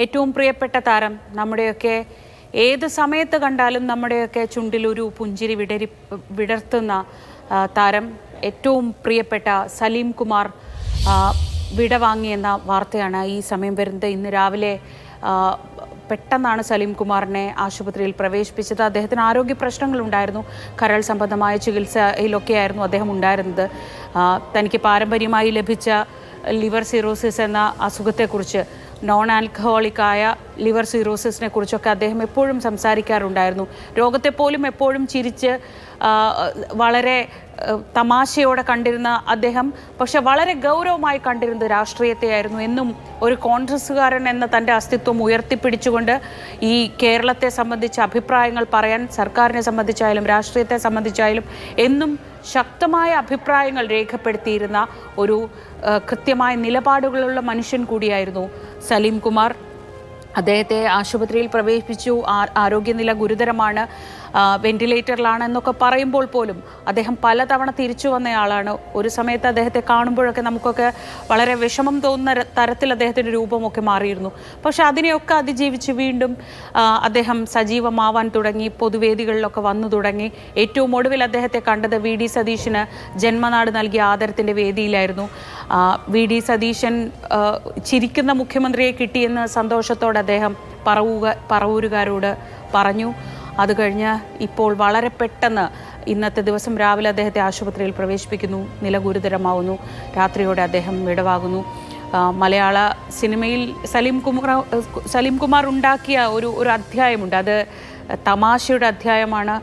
ഏറ്റവും പ്രിയപ്പെട്ട താരം, നമ്മുടെയൊക്കെ ഏത് സമയത്ത് കണ്ടാലും നമ്മുടെയൊക്കെ ചുണ്ടിലൊരു പുഞ്ചിരി വിടർത്തുന്ന താരം, ഏറ്റവും പ്രിയപ്പെട്ട സലീം കുമാർ വിടവാങ്ങിയെന്ന വാർത്തയാണ് ഈ സമയം വരുന്നത്. ഇന്ന് രാവിലെ പെട്ടെന്നാണ് സലീം കുമാറിനെ ആശുപത്രിയിൽ പ്രവേശിപ്പിച്ചത്. അദ്ദേഹത്തിന് ആരോഗ്യ പ്രശ്നങ്ങളുണ്ടായിരുന്നു. കരൾ സംബന്ധമായ ചികിത്സയിലൊക്കെയായിരുന്നു അദ്ദേഹം ഉണ്ടായിരുന്നത്. തനിക്ക് പാരമ്പര്യമായി ലഭിച്ച ലിവർ സിറോസിസ് എന്ന അസുഖത്തെക്കുറിച്ച്, നോൺ ആൽക്കഹോളിക്കായ ലിവർ സിറോസിസിനെ കുറിച്ചൊക്കെ അദ്ദേഹം എപ്പോഴും സംസാരിക്കാറുണ്ടായിരുന്നു. രോഗത്തെപ്പോലും എപ്പോഴും ചിരിച്ച് വളരെ തമാശയോടെ കണ്ടിരുന്ന അദ്ദേഹം പക്ഷെ വളരെ ഗൗരവമായി കണ്ടിരുന്നത് രാഷ്ട്രീയത്തെയായിരുന്നു. എന്നും ഒരു കോൺഗ്രസ്സുകാരൻ എന്ന തൻ്റെ അസ്തിത്വം ഉയർത്തിപ്പിടിച്ചുകൊണ്ട് ഈ കേരളത്തെ സംബന്ധിച്ച അഭിപ്രായങ്ങൾ പറയാൻ, സർക്കാരിനെ സംബന്ധിച്ചായാലും രാഷ്ട്രീയത്തെ സംബന്ധിച്ചായാലും എന്നും ശക്തമായ അഭിപ്രായങ്ങൾ രേഖപ്പെടുത്തിയിരുന്ന ഒരു കൃത്യമായ നിലപാടുകളുള്ള മനുഷ്യൻ കൂടിയായിരുന്നു സലീം കുമാർ. അദ്ദേഹത്തെ ആശുപത്രിയിൽ പ്രവേശിപ്പിച്ചു. ആരോഗ്യനില ഗുരുതരമാണ്, വെന്റിലേറ്ററിലാണ് എന്നൊക്കെ പറയുമ്പോൾ പോലും അദ്ദേഹം പലതവണ തിരിച്ചു വന്നയാളാണ്. ഒരു സമയത്ത് അദ്ദേഹത്തെ കാണുമ്പോഴൊക്കെ നമുക്കൊക്കെ വളരെ വിഷമം തോന്നുന്ന തരത്തിൽ അദ്ദേഹത്തിൻ്റെ രൂപമൊക്കെ മാറിയിരുന്നു. പക്ഷെ അതിനെയൊക്കെ അതിജീവിച്ച് വീണ്ടും അദ്ദേഹം സജീവമാവാൻ തുടങ്ങി, പൊതുവേദികളിലൊക്കെ വന്നു തുടങ്ങി. ഏറ്റവും ഒടുവിൽ അദ്ദേഹത്തെ കണ്ടത് വി.ഡി. സതീശന് ജന്മനാട് നൽകിയ ആദരത്തിൻ്റെ വേദിയിലായിരുന്നു. വി.ഡി. സതീശൻ ചിരിക്കുന്ന മുഖ്യമന്ത്രിയെ കിട്ടിയെന്ന് സന്തോഷത്തോടെ അദ്ദേഹം പറവൂരുകാരോട് പറഞ്ഞു. അത് കഴിഞ്ഞ് ഇപ്പോൾ വളരെ പെട്ടെന്ന് ഇന്നത്തെ ദിവസം രാവിലെ അദ്ദേഹത്തെ ആശുപത്രിയിൽ പ്രവേശിപ്പിക്കുന്നു. നില ഗുരുതരമാവുന്നു. രാത്രിയോടെ അദ്ദേഹം വിടവാകുന്നു. മലയാള സിനിമയിൽ സലീം കുമാർ ഉണ്ടാക്കിയ ഒരു അധ്യായമുണ്ട്. അത് തമാശയുടെ അധ്യായമാണ്.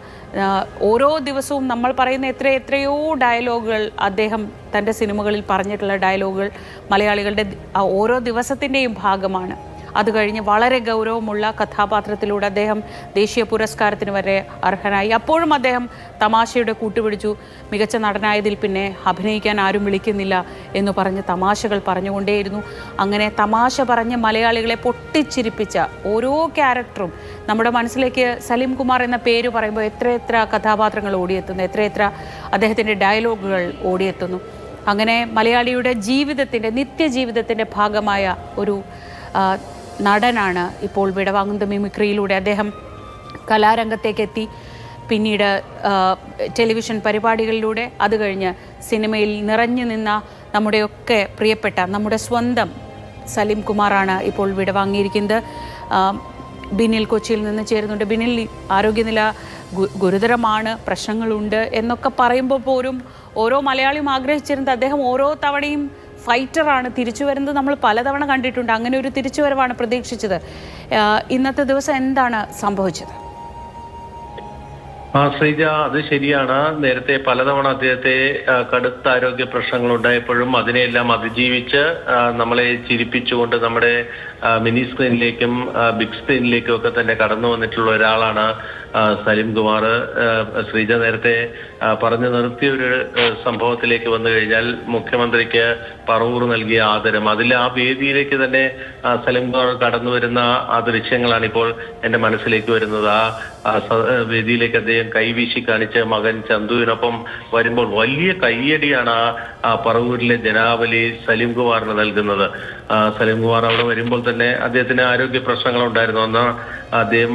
ഓരോ ദിവസവും നമ്മൾ പറയുന്ന എത്രയോ ഡയലോഗുകൾ, അദ്ദേഹം തൻ്റെ സിനിമകളിൽ പറഞ്ഞിട്ടുള്ള ഡയലോഗുകൾ മലയാളികളുടെ ഓരോ ദിവസത്തിൻ്റെയും ഭാഗമാണ്. അത് കഴിഞ്ഞ് വളരെ ഗൗരവമുള്ള കഥാപാത്രത്തിലൂടെ അദ്ദേഹം ദേശീയ പുരസ്കാരത്തിന് വരെ അർഹനായി. അപ്പോഴും അദ്ദേഹം തമാശയുടെ കൂട്ടുപിടിച്ചു. മികച്ച നടനായതിൽ പിന്നെ അഭിനയിക്കാൻ ആരും വിളിക്കുന്നില്ല എന്ന് പറഞ്ഞ് തമാശകൾ പറഞ്ഞുകൊണ്ടേയിരുന്നു. അങ്ങനെ തമാശ പറഞ്ഞ് മലയാളികളെ പൊട്ടിച്ചിരിപ്പിച്ച ഓരോ ക്യാരക്ടറും നമ്മുടെ മനസ്സിലേക്ക് സലീം കുമാർ എന്ന പേര് പറയുമ്പോൾ എത്ര കഥാപാത്രങ്ങൾ ഓടിയെത്തുന്നു, എത്ര അദ്ദേഹത്തിൻ്റെ ഡയലോഗുകൾ ഓടിയെത്തുന്നു. അങ്ങനെ മലയാളിയുടെ ജീവിതത്തിൻ്റെ, നിത്യജീവിതത്തിൻ്റെ ഭാഗമായ ഒരു നടനാണ് ഇപ്പോൾ വിടവാങ്ങുന്നത്. മിമിക്രിയിലൂടെ അദ്ദേഹം കലാരംഗത്തേക്ക് എത്തി. പിന്നീട് ടെലിവിഷൻ പരിപാടികളിലൂടെ, അത് കഴിഞ്ഞ് സിനിമയിൽ നിറഞ്ഞു നിന്ന നമ്മുടെയൊക്കെ പ്രിയപ്പെട്ട, നമ്മുടെ സ്വന്തം സലീം കുമാറാണ് ഇപ്പോൾ വിടവാങ്ങിയിരിക്കുന്നത്. ബിനിൽ കൊച്ചിയിൽ നിന്ന് ചേരുന്നുണ്ട്. ബിനിൽ, ആരോഗ്യനില ഗുരുതരമാണ്, പ്രശ്നങ്ങളുണ്ട് എന്നൊക്കെ പറയുമ്പോൾ പോലും ഓരോ മലയാളിയും ആഗ്രഹിച്ചിരുന്നത്, അദ്ദേഹം ഓരോ തവണയും ഫൈറ്ററാണ്, തിരിച്ചു വരുന്നത് നമ്മൾ പലതവണ കണ്ടിട്ടുണ്ട്. അങ്ങനെ ഒരു തിരിച്ചുവരവാണ് പ്രതീക്ഷിച്ചത്. ഇന്നത്തെ ദിവസം എന്താണ് സംഭവിച്ചത്? ശ്രീജ, അത് ശരിയാണ്. നേരത്തെ പലതവണ അദ്ദേഹത്തെ കടുത്ത ആരോഗ്യ പ്രശ്നങ്ങൾ ഉണ്ടായപ്പോഴും അതിനെയെല്ലാം അതിജീവിച്ച് നമ്മളെ ചിരിപ്പിച്ചുകൊണ്ട് നമ്മുടെ മിനി സ്ക്രീനിലേക്കും ബിഗ് സ്ക്രീനിലേക്കും ഒക്കെ തന്നെ കടന്നു വന്നിട്ടുള്ള ഒരാളാണ് സലീം കുമാർ. ശ്രീജ നേരത്തെ പറഞ്ഞു നിർത്തിയ ഒരു സംഭവത്തിലേക്ക് വന്നു കഴിഞ്ഞാൽ, മുഖ്യമന്ത്രിക്ക് പറവൂർ നൽകിയ ആദരം, അതിൽ ആ വേദിയിലേക്ക് തന്നെ സലീം കുമാർ കടന്നു വരുന്ന ആ ദൃശ്യങ്ങളാണ് ഇപ്പോൾ എൻ്റെ മനസ്സിലേക്ക് വരുന്നത്. ആ വേദിയിലേക്ക് അദ്ദേഹം കൈവീശി കാണിച്ച് മകൻ ചന്തുവിനൊപ്പം വരുമ്പോൾ വലിയ കയ്യടിയാണ് ആ പറവൂരിലെ ജനാവലി സലീം കുമാറിന് നൽകുന്നത്. സലീം കുമാർ അവിടെ വരുമ്പോൾ തന്നെ അദ്ദേഹത്തിന് ആരോഗ്യ പ്രശ്നങ്ങളുണ്ടായിരുന്നു. അന്ന് അദ്ദേഹം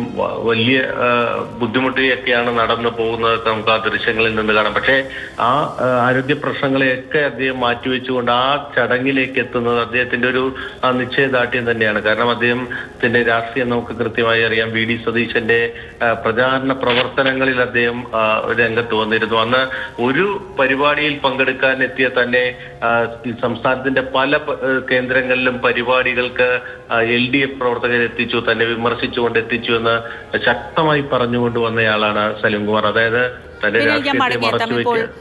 വലിയ ബുദ്ധിമുട്ടിയൊക്കെയാണ് നടന്നു പോകുന്നത്, നമുക്ക് ആ ദൃശ്യങ്ങളിൽ നിന്ന് കാണാം. പക്ഷേ ആ ആരോഗ്യ പ്രശ്നങ്ങളെയൊക്കെ അദ്ദേഹം മാറ്റിവെച്ചുകൊണ്ട് ആ ചടങ്ങിലേക്ക് എത്തുന്നത് അദ്ദേഹത്തിന്റെ ഒരു നിശ്ചയദാർഢ്യം തന്നെയാണ്. കാരണം അദ്ദേഹത്തിന്റെ രാഷ്ട്രീയം നമുക്ക് കൃത്യമായി അറിയാം. വി.ഡി. സതീശന്റെ പ്രചാരണ പ്രവർത്തനങ്ങളിൽ അദ്ദേഹം രംഗത്ത് വന്നിരുന്നു. അന്ന് ഒരു പരിപാടിയിൽ പങ്കെടുക്കാൻ എത്തിയ തന്നെ സംസ്ഥാനത്തിന്റെ പല കേന്ദ്രങ്ങളിലും പരിപാടികൾക്ക് LDF പ്രവർത്തകർ എത്തിച്ചു, തന്നെ വിമർശിച്ചുകൊണ്ട് എത്തിച്ചു എന്ന് ശക്തമായി പറഞ്ഞുകൊണ്ട് വന്നയാളാണ് സലീം കുമാർ. അതായത് തന്റെ രാഷ്ട്രീയത്തെ മറച്ചു വെച്ച്